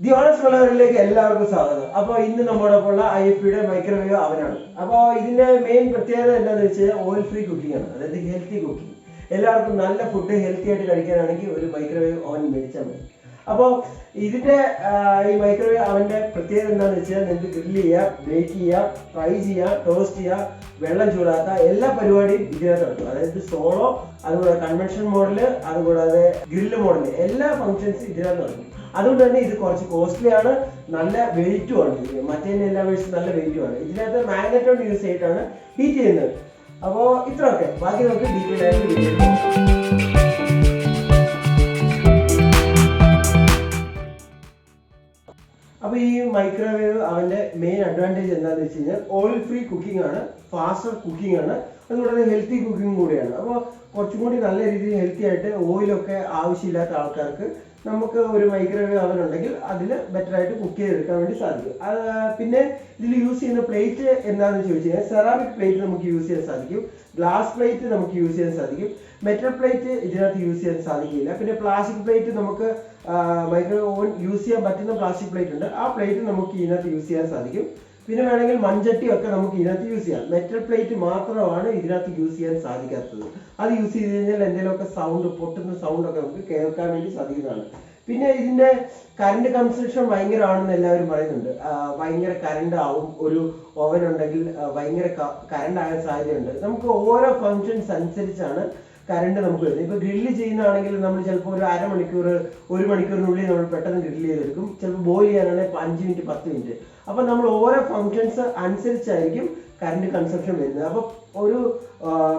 The honest മലബാറിലേക്ക് എല്ലാവർക്കും സ്വാഗതം. അപ്പോൾ ഇന്ന് നമ്മോടൊപ്പമുള്ള IFBയുടെ മൈക്രോവേവ് അവനാണ്. അപ്പോൾ ഇതിന്റെ മെയിൻ പ്രത്യേകത എന്താണെന്ന് വെച്ചാൽ ഓയിൽ ഫ്രീ കുക്കിംഗ് ആണ്, അതായത് ഹെൽത്തി കുക്കിംഗ്. എല്ലാവർക്കും നല്ല ഫുഡ് ഹെൽത്തി ആയിട്ട് കഴിക്കാനാണെങ്കിൽ ഒരു മൈക്രോവേവ് ഓവൻ മേടിച്ചാൽ മതി. അപ്പോൾ ഇതിന്റെ ഈ മൈക്രോവേവ് അവന്റെ പ്രത്യേകത എന്താണെന്ന് വെച്ചാൽ നിങ്ങൾക്ക് ഗ്രില്ല് ചെയ്യാം, ബേക്ക് ചെയ്യാം, ഫ്രൈ ചെയ്യാം, ടോസ്റ്റ് ചെയ്യാം, വെള്ളം ചൂടാക്കുക, എല്ലാ പരിപാടിയും ഇതിനകത്ത് നടക്കും. അതായത് സോളോ, അതുകൂടാതെ കൺവെൻഷൻ മോഡല്, അതുകൂടാതെ ഗ്രില്ല് മോഡല്, എല്ലാ ഫംഗ്ഷൻസും ഇതിനകത്ത് നടക്കും. അതുകൊണ്ട് തന്നെ ഇത് കുറച്ച് കോസ്റ്റ്ലി ആണ്, നല്ല വെയിറ്റും ആണ്. മറ്റേ എല്ലാ വേഴ്സും നല്ല വെയിറ്റും ആണ്. ഇതിനകത്ത് മാഗ്നറ്റോൺ യൂസ് ചെയ്തിട്ടാണ് ഹീറ്റ് ചെയ്യുന്നത്. അപ്പോൾ ഇത്രയൊക്കെ, ബാക്കി നമുക്ക് ഡീറ്റെയിൽ ആയിട്ട് വീഡിയോ നോക്കാം. അപ്പോൾ ഈ മൈക്രോവേവ് അവന്റെ മെയിൻ അഡ്വാൻറ്റേജ് എന്താണെന്ന് വെച്ച് കഴിഞ്ഞാൽ ഓയിൽ ഫ്രീ കുക്കിംഗ് ആണ്, ഫാസ്റ്റർ കുക്കിംഗ് ആണ്, അതുകൂടാതെ ഹെൽത്തി കുക്കിംഗ് കൂടിയാണ്. അപ്പോൾ കുറച്ചും കൂടി നല്ല രീതിയിൽ ഹെൽത്തി ആയിട്ട് ഓയിലൊക്കെ ആവശ്യമില്ലാത്ത ആൾക്കാർക്ക് നമുക്ക് ഒരു മൈക്രോവേവ് അവൻ ഉണ്ടെങ്കിൽ അതിൽ ബെറ്റർ ആയിട്ട് കുക്ക് ചെയ്തെടുക്കാൻ വേണ്ടി സാധിക്കും. പിന്നെ ഇതിൽ യൂസ് ചെയ്യുന്ന പ്ലേറ്റ് എന്താണെന്ന് ചോദിച്ചു കഴിഞ്ഞാൽ സെറാമിക് പ്ലേറ്റ് നമുക്ക് യൂസ് ചെയ്യാൻ സാധിക്കും, ഗ്ലാസ് പ്ലേറ്റ് നമുക്ക് യൂസ് ചെയ്യാൻ സാധിക്കും, മെറ്റൽ പ്ലേറ്റ് ഇതിനകത്ത് യൂസ് ചെയ്യാൻ സാധിക്കില്ല. പിന്നെ പ്ലാസ്റ്റിക് പ്ലേറ്റ് നമുക്ക് മൈക്രോവേവ് ഓവൻ യൂസ് ചെയ്യാൻ പറ്റുന്ന പ്ലാസ്റ്റിക് പ്ലേറ്റ് ഉണ്ട്, ആ പ്ലേറ്റ് നമുക്ക് ഇതിനകത്ത് യൂസ് ചെയ്യാൻ സാധിക്കും. പിന്നെ വേണമെങ്കിൽ മൺചട്ടിയൊക്കെ നമുക്ക് ഇതിനകത്ത് യൂസ് ചെയ്യാം. മെറ്റൽ പ്ലേറ്റ് മാത്രമാണ് ഇതിനകത്ത് യൂസ് ചെയ്യാൻ സാധിക്കാത്തത്. അത് യൂസ് ചെയ്ത് കഴിഞ്ഞാൽ എന്തെങ്കിലുമൊക്കെ സൗണ്ട്, പൊട്ടുന്ന സൗണ്ടൊക്കെ നമുക്ക് കേൾക്കാൻ വേണ്ടി സാധിക്കുന്നതാണ്. പിന്നെ ഇതിന്റെ കറണ്ട് കൺസംഷൻ ഭയങ്കരമാണെന്ന് എല്ലാവരും പറയുന്നുണ്ട്. ഭയങ്കര കറണ്ട് ആവും, ഒരു ഓവൻ ഉണ്ടെങ്കിൽ ഭയങ്കര കറണ്ട് ആകാൻ സാധ്യതയുണ്ട്. നമുക്ക് ഓരോ ഫങ്ഷൻസ് അനുസരിച്ചാണ് കറണ്ട് നമുക്ക് വരുന്നത്. ഇപ്പൊ ഗ്രില്ല് ചെയ്യുന്നതാണെങ്കിൽ നമ്മൾ ചിലപ്പോൾ ഒരു അരമണിക്കൂർ, ഒരു മണിക്കൂറിനുള്ളിൽ നമ്മൾ പെട്ടെന്ന് ഗ്രില്ല് ചെയ്തെടുക്കും. ചിലപ്പോൾ ബോയിൽ ചെയ്യാനാണെങ്കിൽ 5 മിനിറ്റ് 10 മിനിറ്റ്. അപ്പൊ നമ്മൾ ഓരോ ഫങ്ഷൻസ് അനുസരിച്ചായിരിക്കും കറണ്ട് കൺസംഷൻ വരുന്നത്. അപ്പൊ ഒരു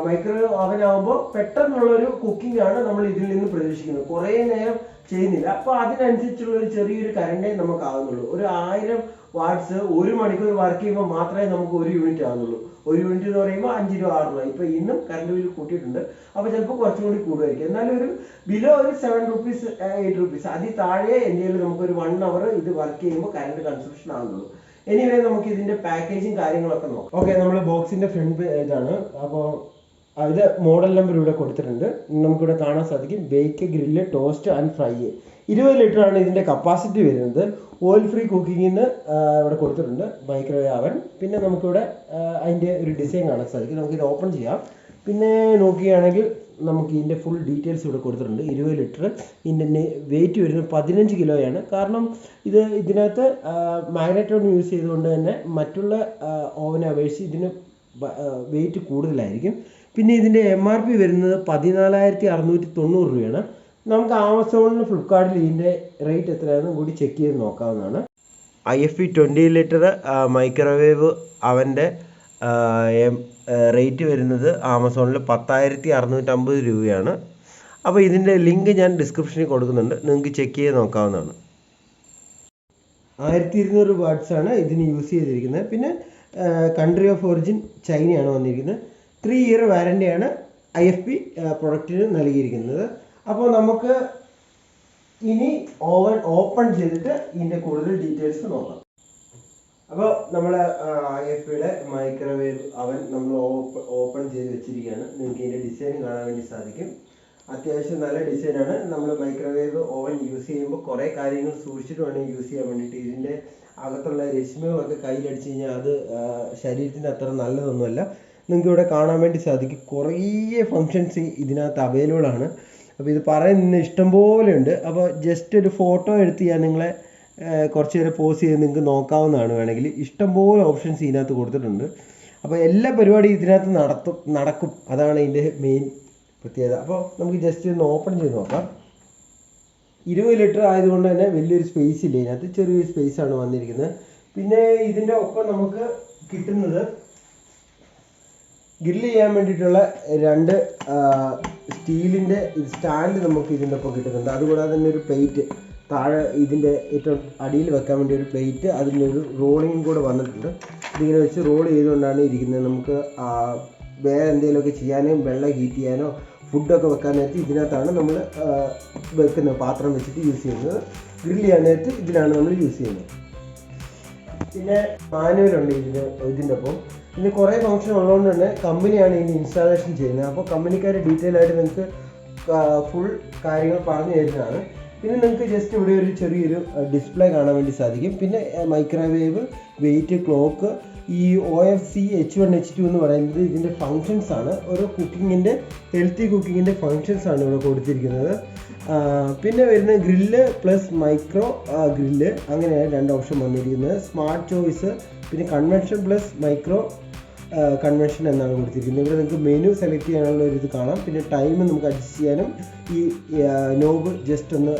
മൈക്രോവേവ് ഓവൻ ആകുമ്പോൾ പെട്ടെന്നുള്ളൊരു കുക്കിംഗ് ആണ് നമ്മൾ ഇതിൽ നിന്ന് പ്രതീക്ഷിക്കുന്നത്, കുറേ നേരം ചെയ്യുന്നില്ല. അപ്പൊ അതിനനുസരിച്ചുള്ള ഒരു ചെറിയൊരു കറണ്ടേ നമുക്ക് ആകുന്നുള്ളൂ. ഒരു 1000 വാട്ട്സ് 1 മണിക്കൂർ വർക്ക് ചെയ്യുമ്പോൾ മാത്രമേ നമുക്ക് 1 യൂണിറ്റ് ആകുന്നുള്ളൂ. 1 യൂണിറ്റ് എന്ന് പറയുമ്പോൾ 5 രൂപ 6 രൂപ. ഇപ്പൊ ഇന്നും കറണ്ട് ബില്ല് കൂട്ടിയിട്ടുണ്ട്, അപ്പൊ ചിലപ്പോൾ കുറച്ചും കൂടി കൂടുതലായിരിക്കും. എന്നാലും ഒരു ബിലോ ഒരു 7 റുപ്പീസ് 8 റുപ്പീസ് അതിൽ താഴെ ഇന്ത്യയിൽ നമുക്ക് ഒരു 1 അവർ ഇത് വർക്ക് ചെയ്യുമ്പോൾ കറണ്ട് കൺസംഷൻ ആകുന്നുള്ളൂ. എനിവേ നമുക്ക് ഇതിന്റെ പാക്കേജിങ് കാര്യങ്ങളൊക്കെ നോക്കാം. ഓക്കെ, നമ്മൾ ബോക്സിന്റെ ഫ്രണ്ട് ഇതാണ്. അപ്പോൾ ഇത് മോഡൽ നമ്പർ ഇവിടെ കൊടുത്തിട്ടുണ്ട്. നമുക്കിവിടെ കാണാൻ സാധിക്കും bake, grill, toast and fry. 20 litre ആണ് ഇതിന്റെ കപ്പാസിറ്റി വരുന്നത്. ഓയിൽ ഫ്രീ കുക്കിങ്ങിന് ഇവിടെ കൊടുത്തിട്ടുണ്ട് മൈക്രോവേവ് അവൻ. പിന്നെ നമുക്കിവിടെ അതിൻ്റെ ഒരു ഡിസൈൻ കാണാൻ സാധിക്കും. നമുക്കിത് ഓപ്പൺ ചെയ്യാം. പിന്നെ നോക്കുകയാണെങ്കിൽ നമുക്ക് ഇതിൻ്റെ ഫുൾ ഡീറ്റെയിൽസ് ഇവിടെ കൊടുത്തിട്ടുണ്ട്. 20 ലിറ്റർ. ഇതിൻ്റെ വെയിറ്റ് വരുന്നത് 15 കിലോയാണ്. കാരണം ഇതിനകത്ത് മാഗ്നറ്റോൺ യൂസ് ചെയ്തുകൊണ്ട് തന്നെ മറ്റുള്ള ഓവനെ അപേക്ഷിച്ച് ഇതിന് വെയിറ്റ് കൂടുതലായിരിക്കും. പിന്നെ ഇതിൻ്റെ MRP വരുന്നത് 14,690 രൂപയാണ്. നമുക്ക് ആമസോണിലും ഫ്ലിപ്കാർട്ടിൽ ഇതിൻ്റെ റേറ്റ് എത്രയാണെന്നും കൂടി ചെക്ക് ചെയ്ത് നോക്കാവുന്നതാണ്. IFB 20 ലിറ്റർ മൈക്രോവേവ് അവൻ്റെ റേറ്റ് വരുന്നത് ആമസോണിൽ 10,650 രൂപയാണ്. അപ്പോൾ ഇതിൻ്റെ ലിങ്ക് ഞാൻ ഡിസ്ക്രിപ്ഷനിൽ കൊടുക്കുന്നുണ്ട്, നിങ്ങൾക്ക് ചെക്ക് ചെയ്ത് നോക്കാവുന്നതാണ്. 1200 വാട്ട്സ് ആണ് ഇതിന് യൂസ് ചെയ്തിരിക്കുന്നത്. പിന്നെ കൺട്രി ഓഫ് ഒറിജിൻ ചൈനയാണ് വന്നിരിക്കുന്നത്. 3 ഇയർ വാറണ്ടിയാണ് IFB പ്രൊഡക്റ്റിന് നൽകിയിരിക്കുന്നത്. അപ്പോൾ നമുക്ക് ഇനി ഓവൻ ഓപ്പൺ ചെയ്തിട്ട് ഇതിൻ്റെ കൂടുതൽ ഡീറ്റെയിൽസ് നോക്കാം. അപ്പോൾ നമ്മൾ IFBയുടെ മൈക്രോവേവ് അവൻ നമ്മൾ ഓപ്പൺ ചെയ്ത് വെച്ചിരിക്കുകയാണ്. നിങ്ങൾക്ക് ഇതിൻ്റെ ഡിസൈൻ കാണാൻ വേണ്ടി സാധിക്കും. അത്യാവശ്യം നല്ല ഡിസൈനാണ്. നമ്മൾ മൈക്രോവേവ് ഓവൻ യൂസ് ചെയ്യുമ്പോൾ കുറേ കാര്യങ്ങൾ സൂക്ഷിച്ചിട്ട് വേണം യൂസ് ചെയ്യാൻ വേണ്ടിയിട്ട്. ഇതിൻ്റെ അകത്തുള്ള രശ്മികളൊക്കെ കയ്യിലടിച്ച് കഴിഞ്ഞാൽ അത് ശരീരത്തിന് അത്ര നല്ലതൊന്നുമല്ല. നിങ്ങൾക്ക് ഇവിടെ കാണാൻ വേണ്ടി സാധിക്കും കുറേ ഫങ്ഷൻസ് ഇതിനകത്ത് അവൈലബിൾ ആണ്. അപ്പോൾ ഇത് പറയുന്ന ഇഷ്ടംപോലെ ഉണ്ട്. അപ്പോൾ ജസ്റ്റ് ഒരു ഫോട്ടോ എടുത്ത് ഞാൻ നിങ്ങളെ കുറച്ച് നേരം പോസ് ചെയ്ത് നിങ്ങൾക്ക് നോക്കാവുന്നതാണ്. വേണമെങ്കിൽ ഇഷ്ടംപോലെ ഓപ്ഷൻസ് ഇതിനകത്ത് കൊടുത്തിട്ടുണ്ട്. അപ്പോൾ എല്ലാ പരിപാടിയും ഇതിനകത്ത് നടക്കും. അതാണ് ഇതിൻ്റെ മെയിൻ പ്രത്യേകത. അപ്പോൾ നമുക്ക് ജസ്റ്റ് ഒന്ന് ഓപ്പൺ ചെയ്ത് നോക്കാം. 20 ലിറ്റർ ആയതുകൊണ്ട് തന്നെ വലിയൊരു സ്പേസ് ഇല്ല ഇതിനകത്ത്, ചെറിയൊരു സ്പേസാണ് വന്നിരിക്കുന്നത്. പിന്നെ ഇതിൻ്റെ ഒപ്പം നമുക്ക് കിട്ടുന്നത് ഗ്രില്ല് ചെയ്യാൻ വേണ്ടിയിട്ടുള്ള 2 സ്റ്റീലിൻ്റെ സ്റ്റാൻഡ് നമുക്ക് ഇതിൻ്റെ ഒപ്പം കിട്ടുന്നുണ്ട്. അതുകൂടാതെ തന്നെ ഒരു പ്ലേറ്റ് താഴെ ഇതിൻ്റെ ഏറ്റവും അടിയിൽ വെക്കാൻ വേണ്ടി ഒരു പ്ലേറ്റ്, അതിൻ്റെ ഒരു റോളിങ്ങും കൂടെ വന്നിട്ടുണ്ട്. ഇതിങ്ങനെ വെച്ച് റോൾ ചെയ്തുകൊണ്ടാണ് ഇരിക്കുന്നത്. നമുക്ക് വേറെ എന്തെങ്കിലുമൊക്കെ ചെയ്യാനോ വെള്ളം ഹീറ്റ് ചെയ്യാനോ ഫുഡൊക്കെ വെക്കാൻ നേരത്ത് ഇതിനകത്താണ് നമ്മൾ വെക്കുന്നത്, പാത്രം വെച്ചിട്ട് യൂസ് ചെയ്യുന്നത്. ഗ്രില്ല് ചെയ്യാൻ നേരത്ത് ഇതിലാണ് നമ്മൾ യൂസ് ചെയ്യുന്നത്. പിന്നെ മാനുവലുണ്ട് ഇതിൻ്റെ ഒപ്പം. ഇതിന് കുറേ ഫംഗ്ഷൻ ഉള്ളതുകൊണ്ട് തന്നെ കമ്പനിയാണ് ഇതിന് ഇൻസ്റ്റാളേഷൻ ചെയ്യുന്നത്. അപ്പോൾ കമ്പനിക്കാർ ഡീറ്റെയിൽ ആയിട്ട് നിങ്ങൾക്ക് ഫുൾ കാര്യങ്ങൾ പറഞ്ഞു തരുന്നതാണ്. പിന്നെ നിങ്ങൾക്ക് ജസ്റ്റ് ഇവിടെ ഒരു ചെറിയൊരു ഡിസ്പ്ലേ കാണാൻ വേണ്ടി സാധിക്കും. പിന്നെ മൈക്രോവേവ്, വെയിറ്റ്, ക്ലോക്ക്, ഈ OFC H1 H2 എന്ന് പറയുന്നത് ഇതിൻ്റെ ഫങ്ഷൻസ് ആണ്. ഓരോ കുക്കിങ്ങിൻ്റെ ഹെൽത്തി കുക്കിങ്ങിൻ്റെ ഫങ്ഷൻസ് ആണ് ഇവിടെ കൊടുത്തിരിക്കുന്നത്. പിന്നെ വരുന്ന ഗ്രില്ല് പ്ലസ് മൈക്രോ ഗ്രില്ല്, അങ്ങനെയാണ് 2 ഓപ്ഷൻ വന്നിരിക്കുന്നത്. സ്മാർട്ട് ചോയ്സ്, പിന്നെ കൺവെൻഷൻ പ്ലസ് മൈക്രോ കൺവെൻഷൻ എന്നാണ് കൊടുത്തിരിക്കുന്നത്. ഇവിടെ നിങ്ങൾക്ക് മെനു സെലക്ട് ചെയ്യാനുള്ള ഒരു ഇത് കാണാം. പിന്നെ ടൈം നമുക്ക് അഡ്ജസ്റ്റ് ചെയ്യാനും ഈ നോബ് ജസ്റ്റ് ഒന്ന്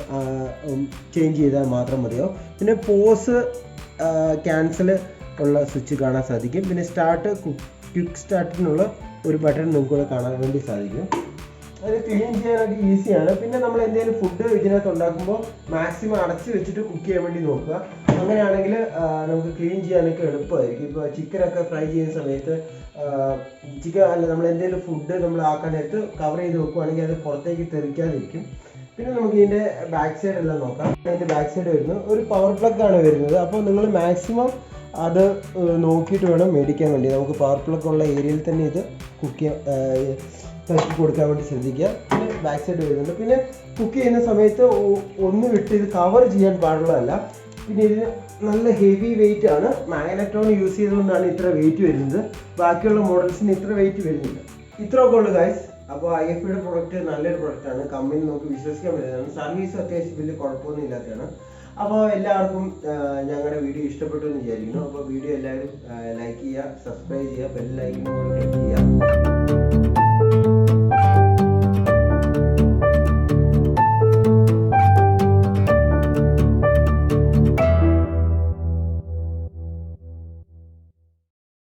ചേഞ്ച് ചെയ്താൽ മാത്രം മതിയാവും. പിന്നെ പോസ്, ക്യാൻസൽ ഉള്ള സ്വിച്ച് കാണാൻ സാധിക്കും. പിന്നെ സ്റ്റാർട്ട്, ക്വിക്ക് സ്റ്റാർട്ടിനുള്ള ഒരു ബട്ടൺ നിങ്ങൾക്ക് കാണാൻ വേണ്ടി സാധിക്കും. അത് ക്ലീൻ ചെയ്യാനായിട്ട് ഈസിയാണ്. പിന്നെ നമ്മൾ എന്തെങ്കിലും ഫുഡ് ഇതിനകത്ത് ഉണ്ടാക്കുമ്പോൾ മാക്സിമം അടച്ച് വെച്ചിട്ട് കുക്ക് ചെയ്യാൻ വേണ്ടി നോക്കുക. അങ്ങനെയാണെങ്കിൽ നമുക്ക് ക്ലീൻ ചെയ്യാനൊക്കെ എളുപ്പമായിരിക്കും. ഇപ്പോൾ ചിക്കനൊക്കെ ഫ്രൈ ചെയ്യുന്ന സമയത്ത് ചിക്കൻ അല്ല, നമ്മൾ എന്തെങ്കിലും ഫുഡ് നമ്മൾ ആക്കാൻ നേരത്ത് കവർ ചെയ്ത് വെക്കുകയാണെങ്കിൽ അത് പുറത്തേക്ക് തെറിക്കാതിരിക്കും. പിന്നെ നമുക്ക് ഇതിൻ്റെ ബാക്ക് സൈഡ് എല്ലാം നോക്കാം. അതിൻ്റെ ബാക്ക് സൈഡ് വരുന്നത് ഒരു പവർ പ്ലഗ് ആണ് വരുന്നത്. അപ്പോൾ നിങ്ങൾ മാക്സിമം അത് നോക്കിയിട്ട് വേണം മേടിക്കാൻ വേണ്ടി. നമുക്ക് പവർ പ്ലഗ് ഉള്ള ഏരിയയിൽ തന്നെ ഇത് കുക്ക് കൊടുക്കാൻ വേണ്ടി ശ്രദ്ധിക്കുക. പിന്നെ ബാക്ക് സൈഡ് വരുന്നുണ്ട്. പിന്നെ കുക്ക് ചെയ്യുന്ന സമയത്ത് ഒന്ന് വിട്ട് ഇത് കവർ ചെയ്യാൻ പാടുള്ളതല്ല. പിന്നെ ഇത് നല്ല ഹെവി വെയിറ്റ് ആണ്. മാഗ്നറ്റോൺ യൂസ് ചെയ്തുകൊണ്ടാണ് ഇത്ര വെയിറ്റ് വരുന്നത്. ബാക്കിയുള്ള മോഡൽസിന് ഇത്ര വെയിറ്റ് വരുന്നില്ല. ഇത്രയൊക്കെ ഉള്ളു ഗൈസ്. അപ്പോൾ IFBയുടെ പ്രൊഡക്റ്റ് നല്ലൊരു പ്രൊഡക്റ്റാണ്. കമ്പനി നമുക്ക് വിശ്വസിക്കാൻ പറ്റുന്നതാണ്. സർവീസും അത്യാവശ്യം വലിയ കുഴപ്പമൊന്നും ഇല്ലാത്തതാണ്. അപ്പോൾ എല്ലാവർക്കും ഞങ്ങളുടെ വീഡിയോ ഇഷ്ടപ്പെട്ടു എന്ന് വിചാരിക്കുന്നു. അപ്പോൾ വീഡിയോ എല്ലാവരും ലൈക്ക് ചെയ്യുക, സബ്സ്ക്രൈബ് ചെയ്യുക, ബെൽ ഐക്കൺ കൂടെ ക്ലിക്ക് ചെയ്യുക.